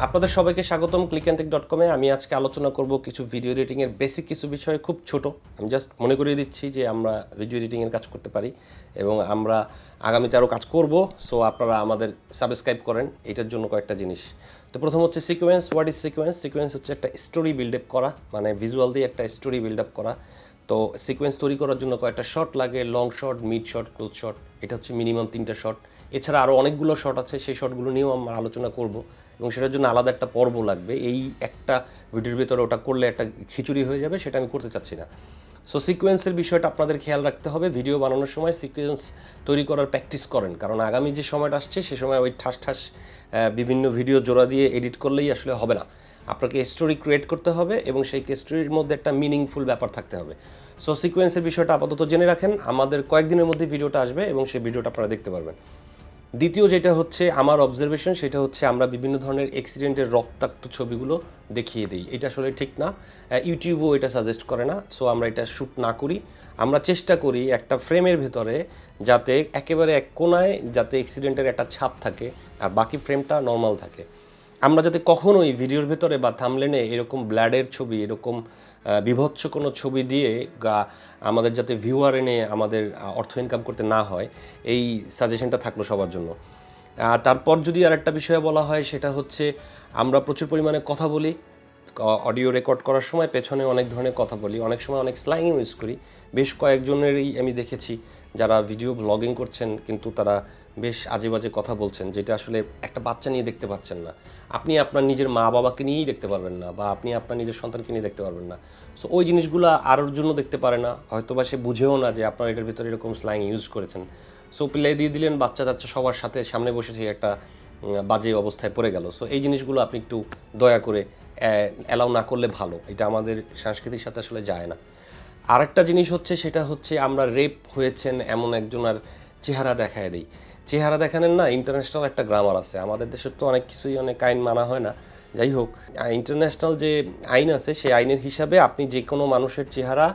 আপনাদের সবাইকে স্বাগতম ClickNtech.com-এ। আমি আজকে আলোচনা করব কিছু ভিডিও এডিটিং এর বেসিক কিছু বিষয়, খুব ছোট। আমি জাস্ট মনে করিয়ে দিচ্ছি যে আমরা ভিডিও এডিটিং এর কাজ করতে পারি এবং আমরা আগামীতে আরও কাজ করব। সো আপনারা আমাদের সাবস্ক্রাইব করেন এটার জন্য কয়েকটা জিনিস। তো প্রথম হচ্ছে sequence. What is sequence? Sequence হচ্ছে একটা স্টোরি বিল্ড আপ করা, মানে ভিজুয়াল দিয়ে একটা স্টোরি বিল্ড আপ করা। তো সিকোয়েন্স তৈরি করার জন্য কয়েকটা শট লাগে, long shot, mid shot, close shot. এটা হচ্ছে মিনিমাম 3টা শট। এছাড়া আরও অনেকগুলো শট আছে, সেই শটগুলো নিয়েও আমরা আলোচনা করব এবং সেটার জন্য আলাদা একটা পর্ব লাগবে। এই একটা ভিডিওর ভিতরে ওটা করলে একটা খিচুড়ি হয়ে যাবে, সেটা আমি করতে চাচ্ছি না। সো সিকোয়েন্সের বিষয়টা আপনাদের খেয়াল রাখতে হবে। ভিডিও বানানোর সময় সিকোয়েন্স তৈরি করার প্র্যাকটিস করেন, কারণ আগামী যে সময়টা আসছে সে সময় ওই ঠাস ঠাস বিভিন্ন ভিডিও জোড়া দিয়ে এডিট করলেই আসলে হবে না। আপনাকে স্টোরি ক্রিয়েট করতে হবে এবং সেই স্টোরির মধ্যে একটা মিনিংফুল ব্যাপার থাকতে হবে। সো সিকোয়েন্সের বিষয়টা আপাতত জেনে রাখেন। আমাদের কয়েকদিনের মধ্যে ভিডিওটা আসবে এবং সেই ভিডিওটা আপনারা দেখতে পারবেন। দ্বিতীয় যেটা হচ্ছে আমার অবজারভেশন, সেটা হচ্ছে আমরা বিভিন্ন ধরনের অ্যাক্সিডেন্টের রক্তাক্ত ছবিগুলো দেখিয়ে দিই। এটা আসলে ঠিক না, ইউটিউবও এটা সাজেস্ট করে না। সো আমরা এটা শ্যুট না করি। আমরা চেষ্টা করি একটা ফ্রেমের ভেতরে যাতে একেবারে এক কোণায় যাতে অ্যাক্সিডেন্টের একটা ছাপ থাকে আর বাকি ফ্রেমটা নর্মাল থাকে। আমরা যাতে কখনোই ভিডিওর ভেতরে বা থাম্বনেলে এরকম ব্লাডের ছবি, এরকম বিভৎস কোনো ছবি দিয়ে আমাদের যাতে ভিউয়ার এনে আমাদের অর্থ ইনকাম করতে না হয়, এই সাজেশনটা থাকলো সবার জন্য। তারপর যদি আর একটা বিষয়ে বলা হয়, সেটা হচ্ছে আমরা প্রচুর পরিমাণে কথা বলি। অডিও রেকর্ড করার সময় পেছনে অনেক ধরনের কথা বলি, অনেক সময় অনেক স্ল্যাং ইউজ করি। বেশ কয়েকজনেরই আমি দেখেছি যারা ভিডিও ব্লগিং করছেন কিন্তু তারা বেশ আজে বাজে কথা বলছেন, যেটা আসলে একটা বাচ্চা নিয়ে দেখতে পাচ্ছেন না। আপনি আপনার নিজের মা বাবাকে নিয়েই দেখতে পারবেন না, বা আপনি আপনার নিজের সন্তানকে নিয়ে দেখতে পারবেন না। সো ওই জিনিসগুলো আরোর জন্য দেখতে পারে না, হয়তো বা সে বুঝেও না যে আপনার এটার ভিতরে এরকম স্ল্যাং ইউজ করেছেন। সো প্লে দিয়ে দিলেন, বাচ্চা টাচ্চা সবার সাথে সামনে বসে সেই একটা বাজে অবস্থায় পড়ে গেল। সো এই জিনিসগুলো আপনি একটু দয়া করে অ্যালাউ না করলে ভালো। এটা আমাদের সংস্কৃতির সাথে আসলে যায় না। আরেকটা জিনিস হচ্ছে, সেটা হচ্ছে আমরা রেপ হয়েছেন এমন একজনের চেহারা দেখায় দিই। চেহারা দেখানোর না ইন্টারন্যাশনাল একটা গ্রামার আছে। আমাদের দেশের তো অনেক কিছুই, অনেক আইন মানা হয় না। যাই হোক, ইন্টারন্যাশনাল যে আইন আছে সেই আইনের হিসাবে আপনি যে কোনো মানুষের চেহারা,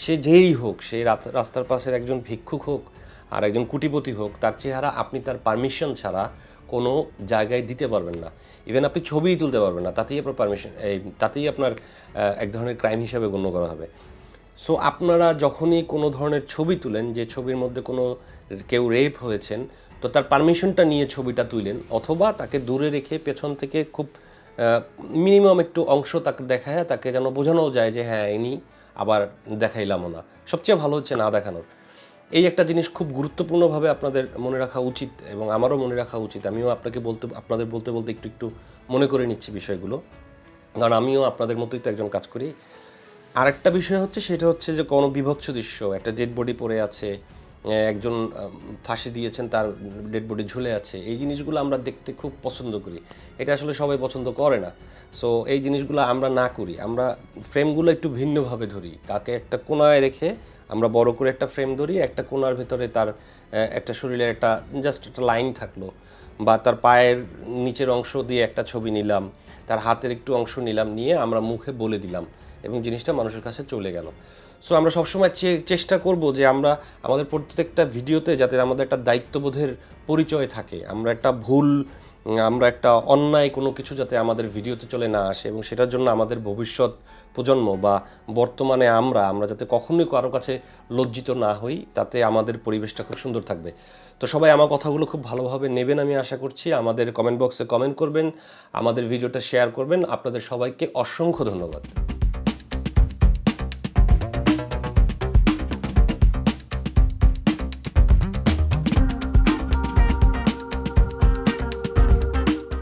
সে যেই হোক, সে রাস্তার পাশের একজন ভিক্ষুক হোক আর একজন কুটিপতি হোক, তার চেহারা আপনি তার পারমিশন ছাড়া কোনো জায়গায় দিতে পারবেন না। ইভেন আপনি ছবিই তুলতে পারবেন না, তাতেই আপনার পারমিশন, তাতেই আপনার এক ধরনের ক্রাইম হিসাবে গণ্য করা হবে। সো আপনারা যখনই কোনো ধরনের ছবি তুলেন, যে ছবির মধ্যে কোনো কেউ রেপ হয়েছেন, তো তার পারমিশনটা নিয়ে ছবিটা তুলেন, অথবা তাকে দূরে রেখে পেছন থেকে খুব মিনিমাম একটু অংশ তাকে দেখায়, তাকে যেন বোঝানো যায় যে হ্যাঁ ইনি, আবার দেখাইলামও না। সবচেয়ে ভালো হচ্ছে না দেখানোর। এই একটা জিনিস খুব গুরুত্বপূর্ণভাবে আপনাদের মনে রাখা উচিত এবং আমারও মনে রাখা উচিত। আমিও আপনাদের বলতে বলতে একটু মনে করে নিচ্ছি বিষয়গুলো, কারণ আমিও আপনাদের মতোই তো একজন কাজ করি। আরেকটা বিষয় হচ্ছে, সেটা হচ্ছে যে কোনো বিভৎস দৃশ্য, একটা ডেড বডি পড়ে আছে, একজন ফাঁসি দিয়েছেন, তার ডেড বডি ঝুলে আছে, এই জিনিসগুলো আমরা দেখতে খুব পছন্দ করি। এটা আসলে সবাই পছন্দ করে না। সো এই জিনিসগুলো আমরা না করি, আমরা ফ্রেমগুলো একটু ভিন্নভাবে ধরি। তাকে একটা কোণায় রেখে আমরা বড় করে একটা ফ্রেম ধরি, একটা কোণার ভেতরে তার একটা শরীরের একটা জাস্ট একটা লাইন থাকলো, বা তার পায়ের নিচের অংশ দিয়ে একটা ছবি নিলাম, তার হাতের একটু অংশ নিলাম, নিয়ে আমরা মুখে বলে দিলাম এবং জিনিসটা মানুষের কাছে চলে গেল। সো আমরা সবসময় চেষ্টা করব যে আমরা আমাদের প্রত্যেকটা ভিডিওতে যাতে আমাদের একটা দায়িত্ববোধের পরিচয় থাকে। আমরা একটা অন্যায় কোনো কিছু যাতে আমাদের ভিডিওতে চলে না আসে, এবং সেটার জন্য আমাদের ভবিষ্যৎ প্রজন্ম বা বর্তমানে আমরা যাতে কখনোই কারো কাছে লজ্জিত না হই, তাতে আমাদের পরিবেশটা খুব সুন্দর থাকবে। তো সবাই আমার কথাগুলো খুব ভালোভাবে নেবেন আমি আশা করছি। আমাদের কমেন্ট বক্সে কমেন্ট করবেন, আমাদের ভিডিওটা শেয়ার করবেন। আপনাদের সবাইকে অসংখ্য ধন্যবাদ।